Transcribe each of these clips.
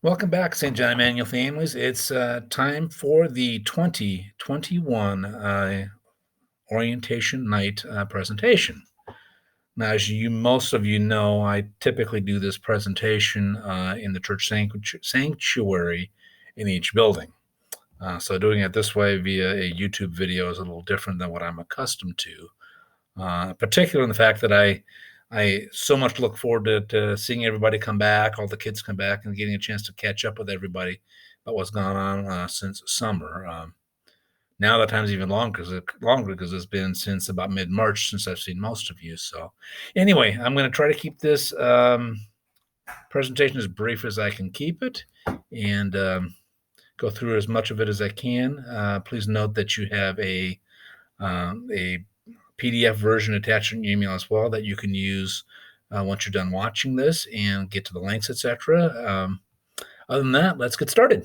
Welcome back, St. John-Emmanuel families. It's time for the 2021 orientation night presentation. Now, as most of you know, I typically do this presentation in the church sanctuary in each building. So doing it this way via a YouTube video is a little different than what I'm accustomed to, particularly in the fact that I so much look forward to seeing everybody come back, all the kids come back, and getting a chance to catch up with everybody about what's gone on since summer. Now the time's even longer because it's been since about mid-March since I've seen most of you. So anyway, I'm going to try to keep this presentation as brief as I can keep it and go through as much of it as I can. Please note that you have a PDF version attached in your email as well that you can use once you're done watching this and get to the links, etc. Other than that, let's get started.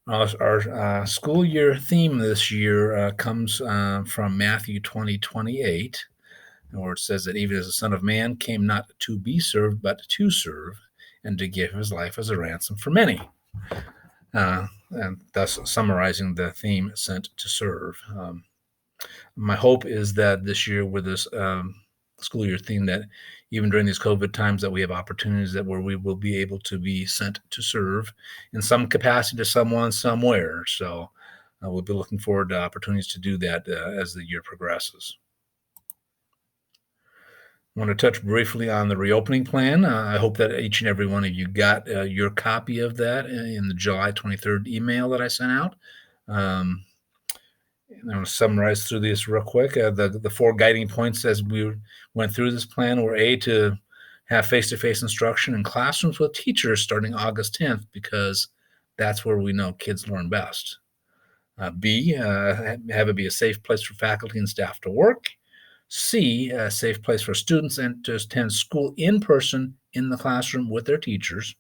Our school year theme this year comes from Matthew 20:28, where it says that even as the Son of Man came not to be served, but to serve, and to give his life as a ransom for many. And thus summarizing the theme, sent to serve. My hope is that this year with this school year theme, that even during these COVID times, that we have opportunities where we will be able to be sent to serve in some capacity to someone somewhere. So we'll be looking forward to opportunities to do that as the year progresses. I want to touch briefly on the reopening plan. I hope that each and every one of you got your copy of that in the July 23rd email that I sent out. I'm going to summarize through this real quick. The four guiding points as we went through this plan were A, to have face-to-face instruction in classrooms with teachers starting August 10th, because that's where we know kids learn best. B, have it be a safe place for faculty and staff to work. C, a safe place for students and to attend school in person in the classroom with their teachers.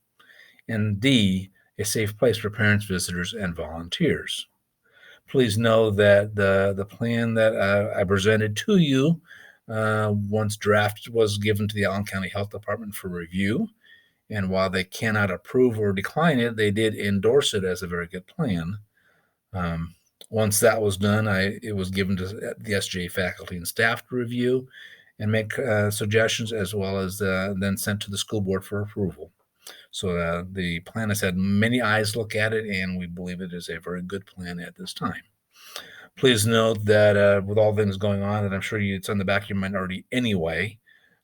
And D, a safe place for parents, visitors, and volunteers. Please know that the plan that I presented to you once draft was given to the Allen County Health Department for review. And while they cannot approve or decline it, they did endorse it as a very good plan. Once that was done, it was given to the SGA faculty and staff to review and make suggestions, as well as then sent to the school board for approval. So the plan has had many eyes look at it, and we believe it is a very good plan at this time. Please note that with all things going on, and I'm sure it's on the back of your mind already anyway,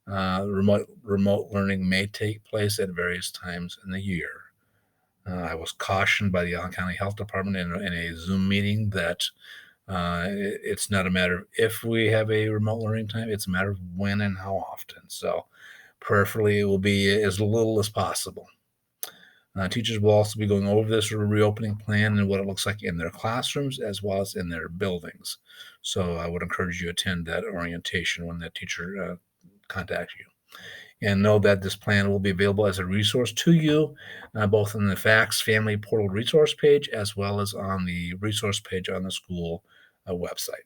remote learning may take place at various times in the year. I was cautioned by the Allen County Health Department in a Zoom meeting that it's not a matter of if we have a remote learning time, it's a matter of when and how often. So prayerfully, it will be as little as possible. Teachers will also be going over this reopening plan and what it looks like in their classrooms as well as in their buildings. So I would encourage you to attend that orientation when that teacher contacts you. And know that this plan will be available as a resource to you, both in the FACTS Family Portal resource page as well as on the resource page on the school website.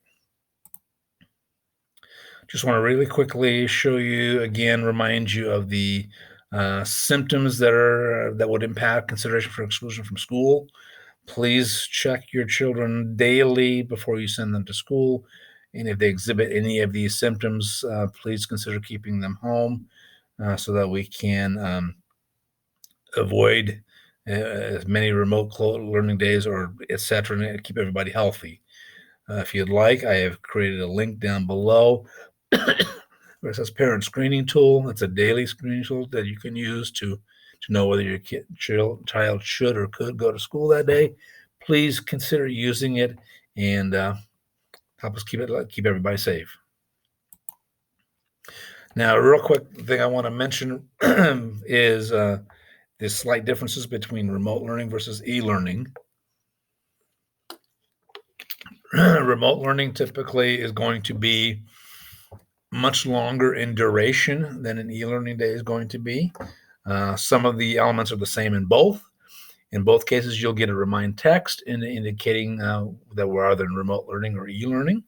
Just want to really quickly show you again, remind you of the symptoms that would impact consideration for exclusion from school. Please check your children daily before you send them to school. And if they exhibit any of these symptoms, please consider keeping them home so that we can avoid as many remote learning days or etc. and keep everybody healthy. If you'd like, I have created a link down below where it says Parent Screening Tool. It's a daily screening tool that you can use to know whether your child should or could go to school that day. Please consider using it and help us keep everybody safe. Now, a real quick thing I want to mention is the slight differences between remote learning versus e-learning. Remote learning typically is going to be much longer in duration than an e-learning day is going to be. Some of the elements are the same in both. In both cases, you'll get a remind text indicating that we're either in remote learning or e-learning.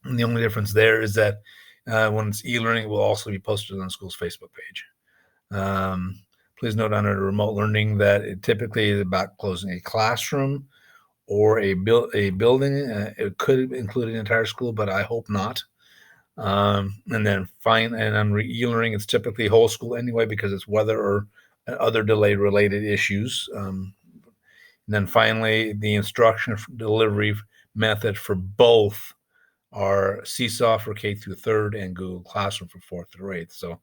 And the only difference there is that when it's e-learning, it will also be posted on the school's Facebook page. Please note under remote learning that it typically is about closing a classroom or a building. It could include an entire school, but I hope not. And then on e-learning, it's typically whole school anyway because it's weather or other delay-related issues. And then finally, the instruction delivery method for both are Seesaw for K through third and Google Classroom for fourth through eighth. So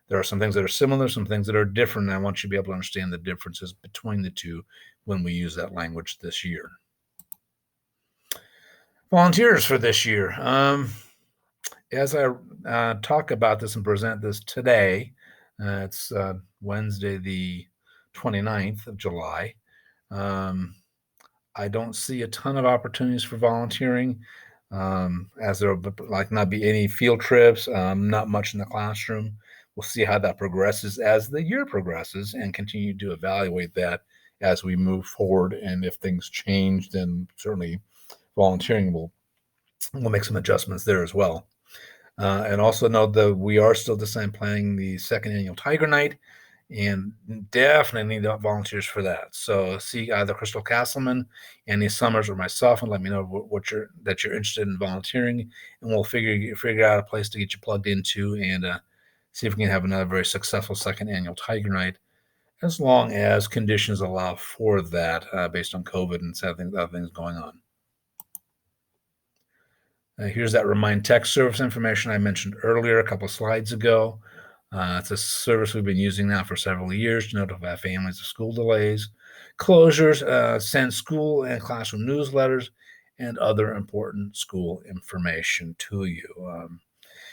there are some things that are similar, some things that are different, and I want you to be able to understand the differences between the two when we use that language this year. Volunteers for this year. As I talk about this and present this today, it's Wednesday, the 29th of July. I don't see a ton of opportunities for volunteering, as there will not be any field trips, not much in the classroom. We'll see how that progresses as the year progresses and continue to evaluate that as we move forward. And if things change, then certainly volunteering will make some adjustments there as well. And also note that we are still this time planning the second annual Tiger Night, and definitely need volunteers for that. So see either Crystal Castleman, Annie Summers, or myself, and let me know what you're interested in volunteering, and we'll figure out a place to get you plugged into, and see if we can have another very successful second annual Tiger Night, as long as conditions allow for that, based on COVID and other things going on. Here's that Remind Text service information I mentioned earlier a couple of slides ago. It's a service we've been using now for several years to notify families of school delays, closures, send school and classroom newsletters, and other important school information to you.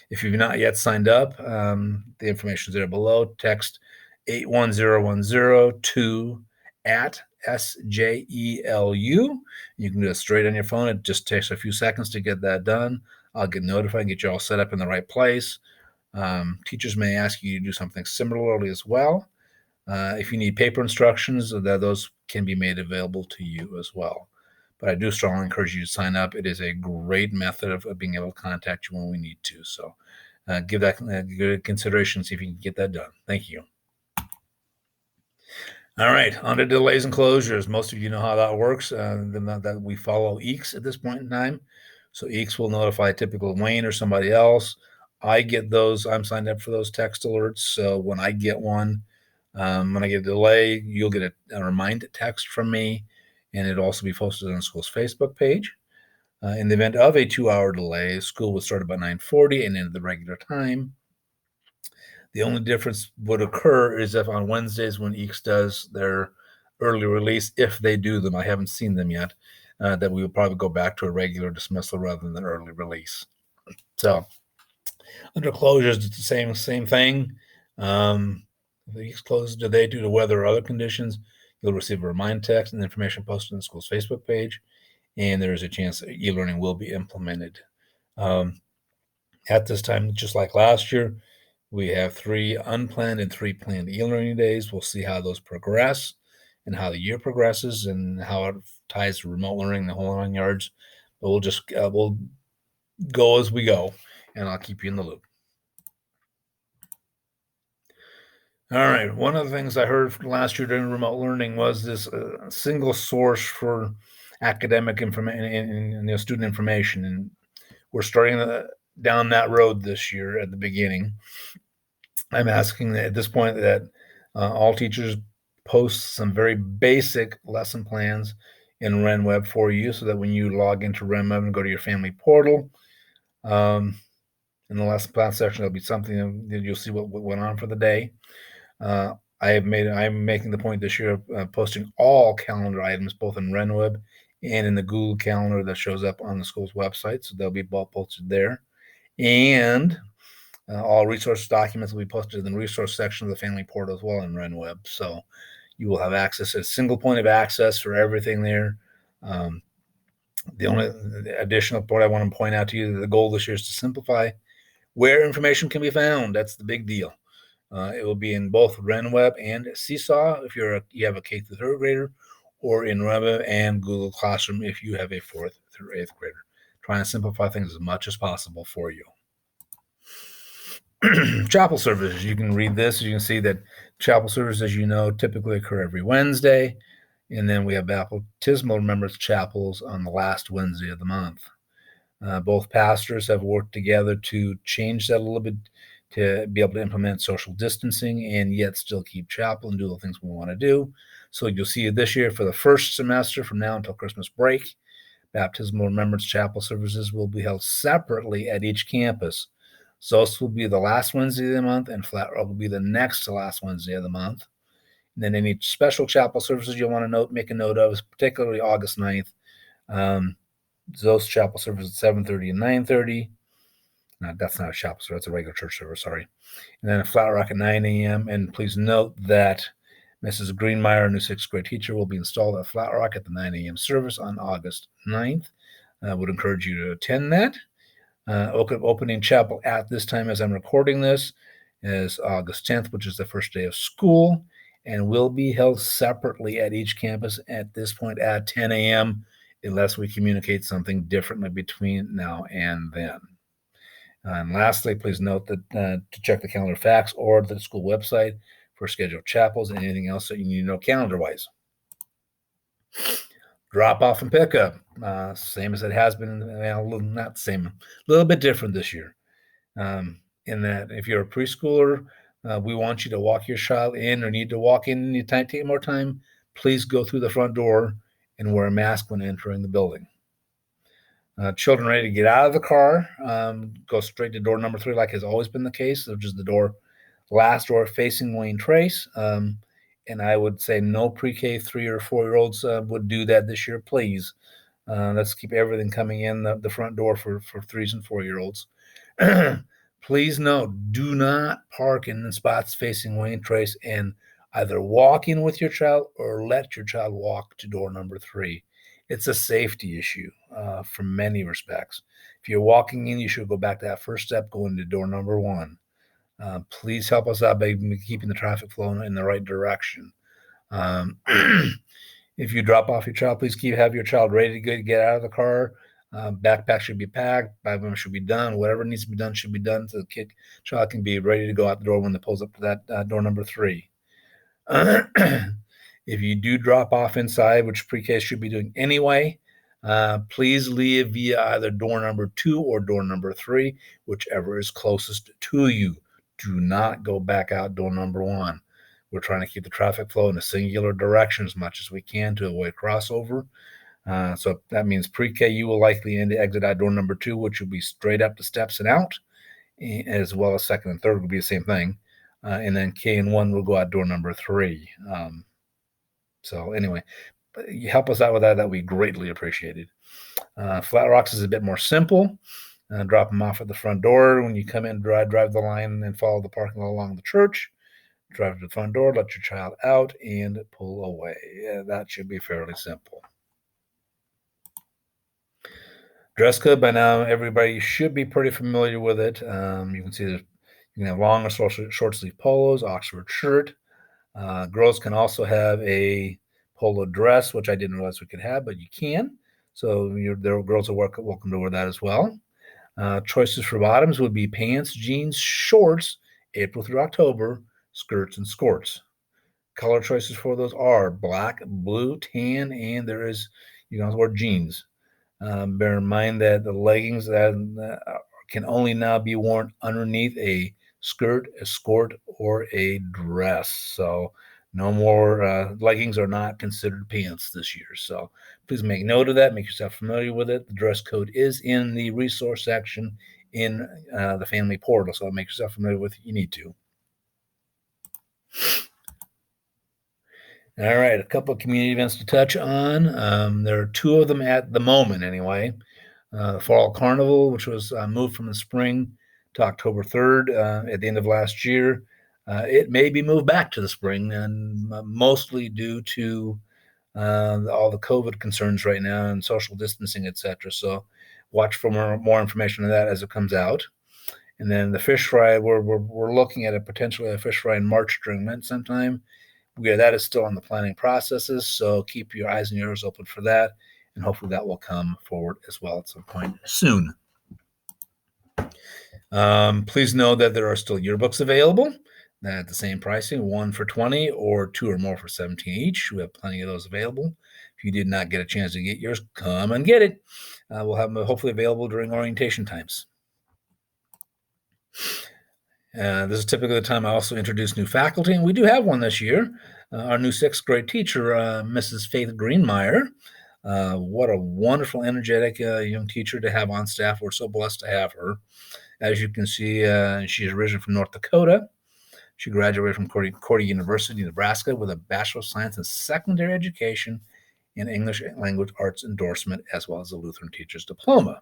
If you've not yet signed up, the information is there below. Text 81010 to @SJELU. You can do it straight on your phone. It just takes a few seconds to get that done. I'll get notified and get you all set up in the right place. Teachers may ask you to do something similarly as well. If you need paper instructions, those can be made available to you as well. But I do strongly encourage you to sign up. It is a great method of being able to contact you when we need to. So give that good consideration, see if you can get that done. Thank you. All right, on to delays and closures. Most of you know how that works. That we follow EECS at this point in time. So EECS will notify typical Wayne or somebody else. I get those. I'm signed up for those text alerts. So when I get one, when I get a delay, you'll get a remind text from me, and it'll also be posted on the school's Facebook page. In the event of a 2-hour delay, school would start about 9:40 and end at the regular time. The only difference would occur is if on Wednesdays when EECS does their early release, if they do them, I haven't seen them yet, that we will probably go back to a regular dismissal rather than early release. So under closures, it's the same thing. If the EECS closes today due to weather or other conditions, you'll receive a remind text and information posted on the school's Facebook page, and there is a chance that e-learning will be implemented. At this time, just like last year, we have 3 unplanned and 3 planned e-learning days. We'll see how those progress and how the year progresses and how it ties to remote learning, the whole 9 yards. But we'll go as we go, and I'll keep you in the loop. All right. One of the things I heard last year during remote learning was this single source for academic information and student information, and we're starting down that road this year at the beginning. I'm asking at this point that all teachers post some very basic lesson plans in RenWeb for you, so that when you log into RenWeb and go to your family portal, in the lesson plan section, there'll be something that you'll see what went on for the day. I'm making the point this year of posting all calendar items, both in RenWeb and in the Google Calendar that shows up on the school's website. So they'll be both posted there. And all resource documents will be posted in the resource section of the family portal as well in RenWeb. So you will have access to a single point of access for everything there. The only additional point I want to point out to you, the goal this year is to simplify where information can be found. That's the big deal. It will be in both RenWeb and Seesaw if you have a K through third grader, or in RenWeb and Google Classroom if you have a fourth through eighth grader. Trying to simplify things as much as possible for you. Chapel services. You can read this. You can see that chapel services, as you know, typically occur every Wednesday. And then we have baptismal remembrance chapels on the last Wednesday of the month. Both pastors have worked together to change that a little bit to be able to implement social distancing and yet still keep chapel and do the things we want to do. So you'll see this year for the first semester from now until Christmas break, baptismal remembrance chapel services will be held separately at each campus. So this will be the last Wednesday of the month, and Flat Rock will be the next to last Wednesday of the month. And then any special chapel services you'll want to make a note of, particularly August 9th. Those chapel services at 7:30 and 9:30. No, that's not a chapel service. That's a regular church service, sorry. And then a Flat Rock at 9 a.m. And please note that Mrs. Greenmeyer, a new 6th grade teacher, will be installed at Flat Rock at the 9 a.m. service on August 9th. I would encourage you to attend that. Opening chapel at this time as I'm recording this is August 10th, which is the first day of school, and will be held separately at each campus at this point at 10 a.m. unless we communicate something differently between now and then. And lastly, please note that to check the calendar facts or the school website for scheduled chapels and anything else that you need to know calendar-wise. Drop-off and pickup, same as it has been, not the same, a little bit different this year. In that if you're a preschooler, we want you to walk your child in or need to walk in and you take more time, please go through the front door and wear a mask when entering the building. Children ready to get out of the car, go straight to door number 3 like has always been the case, which is the last door facing Wayne Trace. And I would say no pre-K 3 or 4-year-olds would do that this year, please. Let's keep everything coming in the front door for 3s and 4-year-olds. Please note, do not park in the spots facing Wayne Trace and either walk in with your child or let your child walk to door number 3. It's a safety issue from many respects. If you're walking in, you should go back to that first step, going to door number 1. Please help us out by keeping the traffic flowing in the right direction. If you drop off your child, please have your child ready to get out of the car. Backpack should be packed. Bible should be done. Whatever needs to be done should be done so the child can be ready to go out the door when they pulls up to that door number 3. If you do drop off inside, which pre-K should be doing anyway, please leave via either door number 2 or door number 3, whichever is closest to you. Do not go back out door number 1. We're trying to keep the traffic flow in a singular direction as much as we can to avoid crossover. So that means pre-K, you will likely exit out door number 2, which will be straight up the steps and out, as well as 2nd and 3rd will be the same thing. And then K and 1 will go out door number 3. So anyway, you help us out with that. That would be greatly appreciated. Flat Rocks is a bit more simple. Drop them off at the front door. When you come in, drive the line and follow the parking lot along the church. Drive to the front door, let your child out, and pull away. That should be fairly simple. Dress code, by now, everybody should be pretty familiar with it. You can see you can have long or short sleeve polos, Oxford shirt. Girls can also have a polo dress, which I didn't realize we could have, but you can. So the girls are welcome to wear that as well. Choices for bottoms would be pants, jeans, shorts, April through October, skirts, and skirts. Color choices for those are black, blue, tan, and there is, you can also wear jeans. Bear in mind that the leggings that can only now be worn underneath a skirt, a skirt, or a dress. So no more leggings are not considered pants this year. So please make note of that. Make yourself familiar with it. The dress code is in the resource section in the family portal. So make yourself familiar with it. You need to. All right, a couple of community events to touch on. There are 2 of them at the moment anyway. The Fall Carnival, which was moved from the spring to October 3rd at the end of last year. It may be moved back to the spring, and mostly due to all the COVID concerns right now and social distancing, etc. So watch for more information on that as it comes out. And then the fish fry, we're looking at potentially a fish fry in March during Lent sometime. That is still on the planning processes, so keep your eyes and ears open for that, and hopefully that will come forward as well at some point soon. Please know that there are still yearbooks available at the same pricing, one for 20 or two or more for 17 each. We have plenty of those available. If you did not get a chance to get yours, come and get it. We'll have them hopefully available during orientation times. This is typically the time I also introduce new faculty, and we do have one this year. Our new sixth grade teacher, Mrs. Faith Greenmeyer. What a wonderful, energetic young teacher to have on staff. We're so blessed to have her. As you can see, she's originally from North Dakota. She graduated from Cordy University, Nebraska, with a Bachelor of Science in Secondary Education in English Language Arts endorsement, as well as a Lutheran Teacher's Diploma.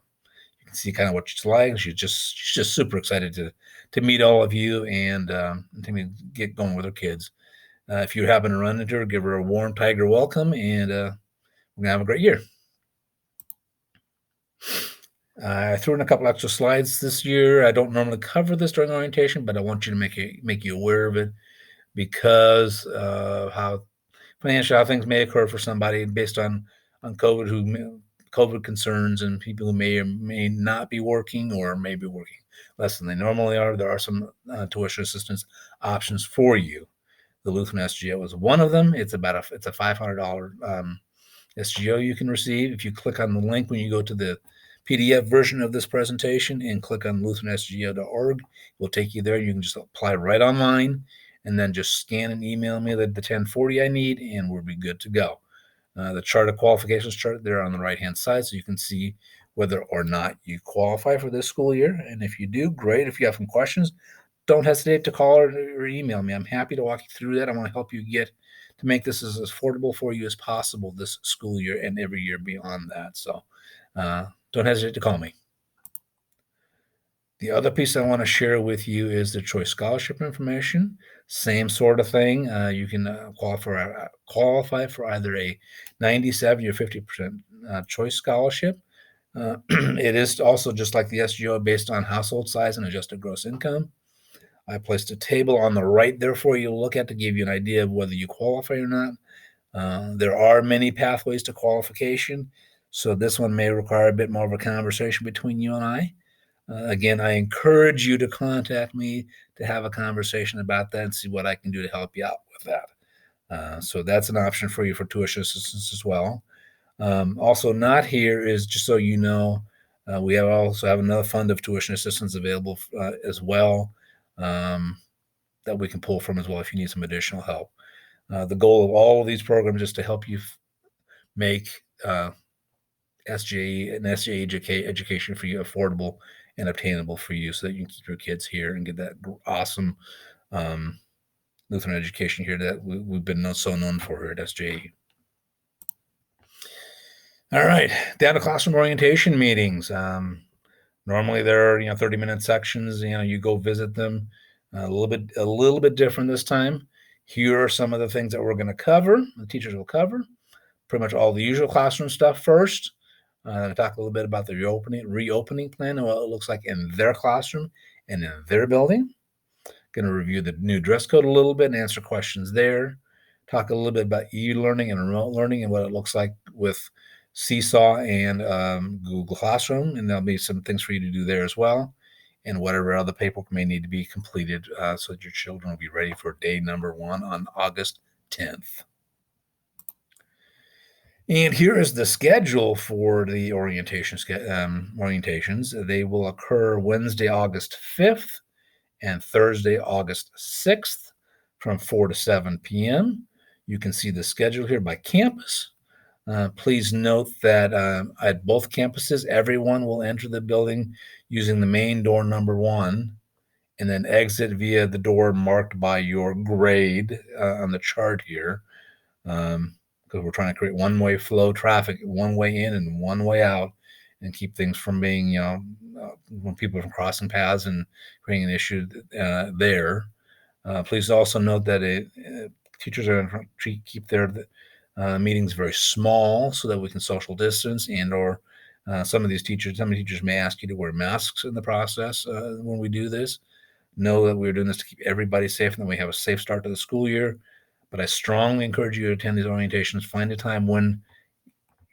You can see kind of what she's like. She's just super excited to meet all of you and to get going with her kids. If you happen to run into her, give her a warm tiger welcome, and we're gonna have a great year. I threw in a couple extra slides this year. I don't normally cover this during orientation, but I want you to make you aware of it because of how things may occur for somebody based on COVID concerns and people who may or may not be working or may be working less than they normally are. There are some tuition assistance options for you. The Lutheran SGO is one of them. It's a $500 SGO you can receive. If you click on the link when you go to the PDF version of this presentation and click on lutheransgo.org, it will take you there. You can just apply right online and then just scan and email me the 1040 I need, and we'll be good to go. The chart of qualifications chart there on the right-hand side, so you can see whether or not you qualify for this school year. And if you do, great. If you have some questions, don't hesitate to call or email me. I'm happy to walk you through that. I want to help you to make this as affordable for you as possible this school year and every year beyond that. So don't hesitate to call me. The other piece I want to share with you is the choice scholarship information. Same sort of thing. You can qualify for either a 90, 70, or 50% choice scholarship. It is also just like the SGO based on household size and adjusted gross income. I placed a table on the right there for you to look at to give you an idea of whether you qualify or not. There are many pathways to qualification, so this one may require a bit more of a conversation between you and I. Again, I encourage you to contact me to have a conversation about that and see what I can do to help you out with that. So that's an option for you for tuition assistance as well. Also not here is, just so you know, we also have another fund of tuition assistance available as well that we can pull from as well if you need some additional help. The goal of all of these programs is to help you make SGA and SGA education for you affordable and obtainable for you so that you can keep your kids here and get that awesome Lutheran education here that we've been so known for here at SGA. All right, down to classroom orientation meetings. Normally there are 30-minute sections. You go visit them. A little bit different this time. Here are some of the things that we're going to cover. The teachers will cover pretty much all the usual classroom stuff first. Talk a little bit about the reopening plan and what it looks like in their classroom and in their building. Going to review the new dress code a little bit and answer questions there. Talk a little bit about e-learning and remote learning and what it looks like with Seesaw and Google Classroom. And there'll be some things for you to do there as well. And whatever other paperwork may need to be completed so that your children will be ready for day number 1 on August 10th. And here is the schedule for the orientations. They will occur Wednesday, August 5th and Thursday, August 6th from 4 to 7 p.m. You can see the schedule here by campus. Please note that at both campuses, everyone will enter the building using the main door number 1 and then exit via the door marked by your grade on the chart here. Because we're trying to create one-way flow traffic, one way in and one way out, and keep things from being, when people are crossing paths and creating an issue there. Please also note that teachers are going to keep their meetings very small so that we can social distance or some of these teachers may ask you to wear masks in the process when we do this. Know that we're doing this to keep everybody safe and that we have a safe start to the school year. But I strongly encourage you to attend these orientations. Find a time when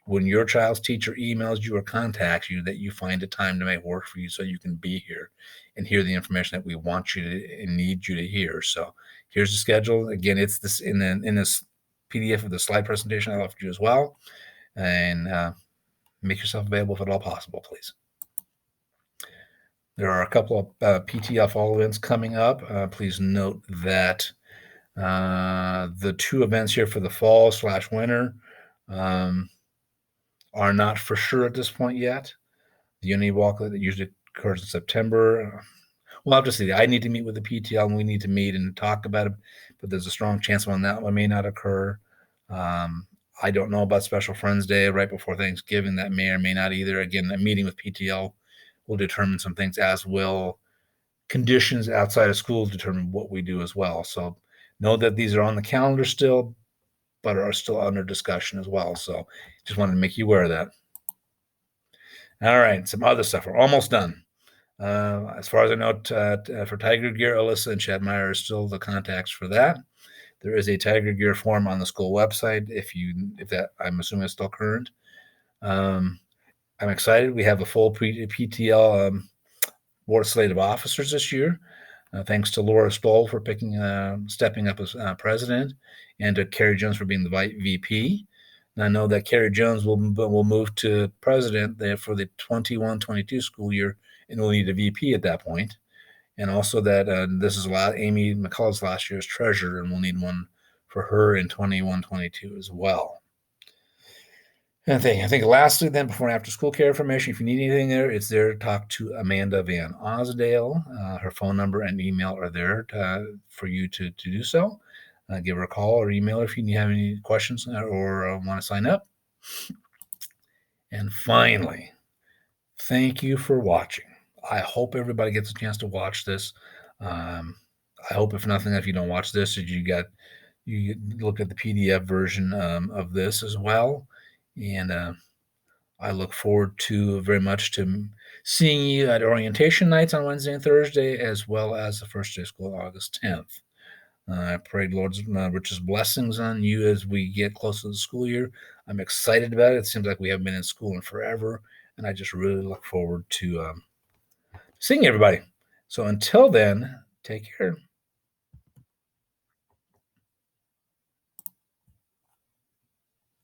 when your child's teacher emails you or contacts you, that you find a time to make work for you so you can be here and hear the information that we want you to and need you to hear. So here's the schedule. Again, it's this in this PDF of the slide presentation I left you as well. And make yourself available if at all possible, please. There are a couple of PTL Fall Events coming up. Please note that the 2 events here for the fall/winter are not for sure at this point yet. The Unity Walk that usually occurs in September. We'll have to see. I need to meet with the PTL, and we need to meet and talk about it, but there's a strong chance on that one may not occur. I don't know about Special Friends Day right before Thanksgiving. That may or may not either. Again, a meeting with PTL will determine some things, as will conditions outside of school determine what we do as well. So know that these are on the calendar still, but are still under discussion as well. So just wanted to make you aware of that. All right, some other stuff. We're almost done. As far as I know, for Tiger Gear, Alyssa and Chad Meyer are still the contacts for that. There is a Tiger Gear form on the school website. If that, I'm assuming it's still current. I'm excited. We have a full PTL board slate of officers this year. Thanks to Laura Stoll for stepping up as president, and to Carrie Jones for being the VP. And I know that Carrie Jones will move to president there for the 21-22 school year, and we'll need a VP at that point. And also that this is Amy McCullough's last year's treasurer, and we'll need one for her in 21-22 as well. And I think lastly, then, before and after school care information, if you need anything there, it's there to talk to Amanda Van Osdale. Her phone number and email are there for you to do so. Give her a call or email her if you have any questions or want to sign up. And finally, thank you for watching. I hope everybody gets a chance to watch this. I hope, if nothing, if you don't watch this, that you look at the PDF version of this as well. And I look forward very much to seeing you at orientation nights on Wednesday and Thursday, as well as the first day of school, August 10th. I pray Lord's richest blessings on you as we get close to the school year. I'm excited about it. It seems like we haven't been in school in forever, and I just really look forward to seeing everybody. So until then, take care.